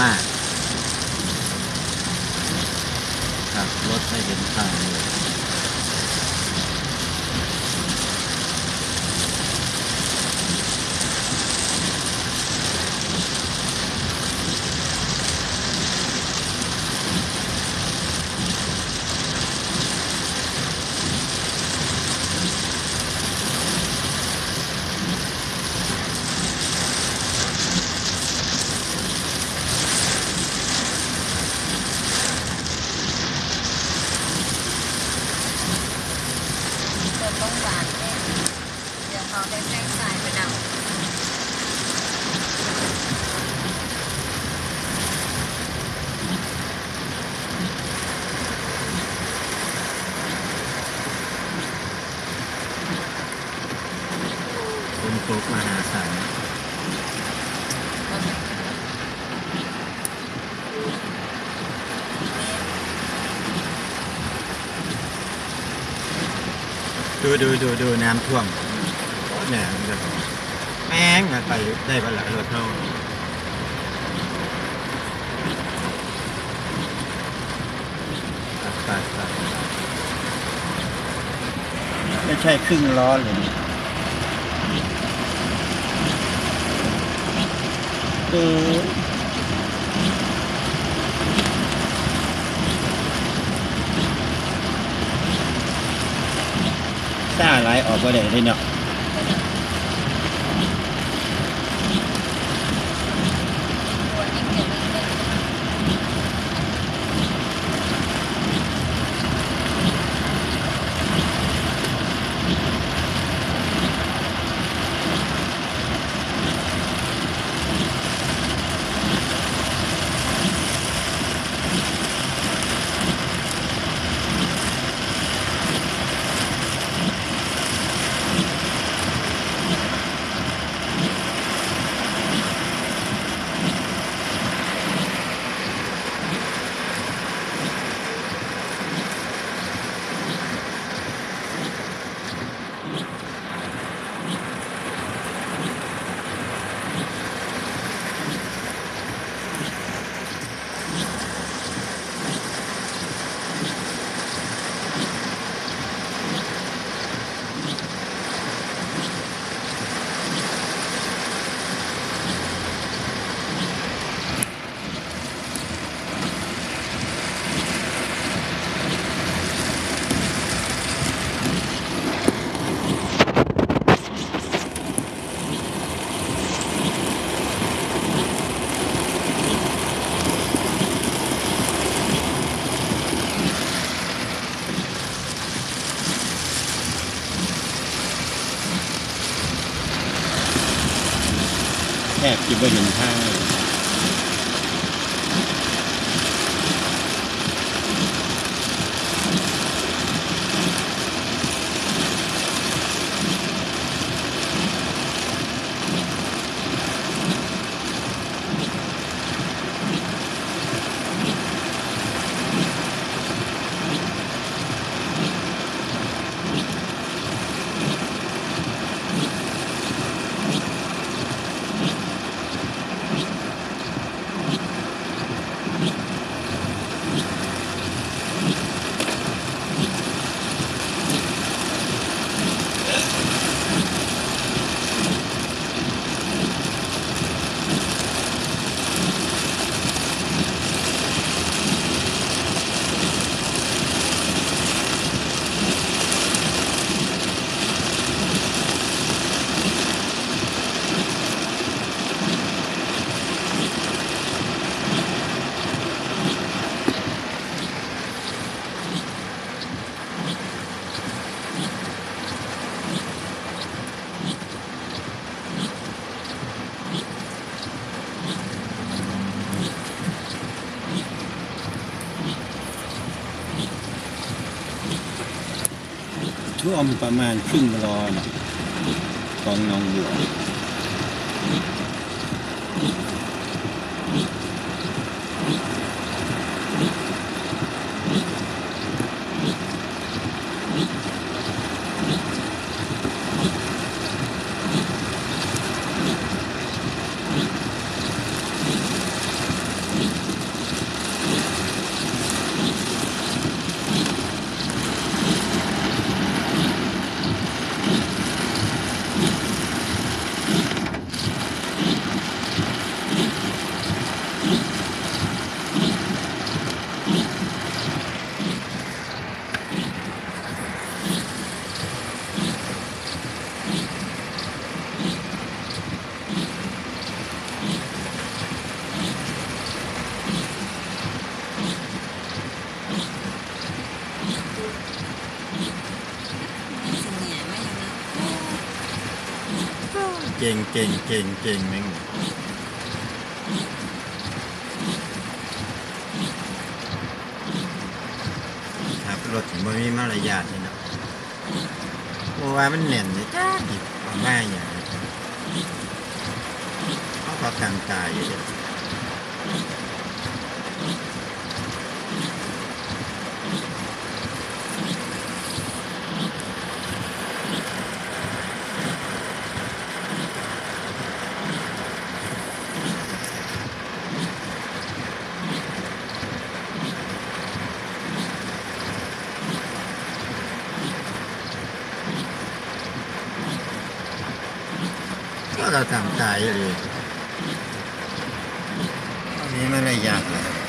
มากครับรถไม่เห็นทางเลยเดินต้องหวานเนี่ยเดี๋ยวเขาได้แจ้งสายไปดังฝนตกมหาศาลดูน้ำท่วมเนี่ยมันจะแม่งไปได้บ้านหลังรถเท่าตัดไม่ใช่ครึ่งล้อเลยซ่าไหลออกก็ได้เลยเนาะตัวนี้เดี๋ยวนี้เลยแทบจะไม่เห็นทางเลยท่วมประมาณครึ่งล้อเนาะของหนองบัว เก่งแม่งครับรถถึงบ่มีมารยาทเลยเนาะเพราะว่ามันแน่นเลยจ้าดิเอามาอย่างนี้เขาก็กลางตายอยู่เด้อก็กลางตายอยู่เลยเขามีมารยาทเลย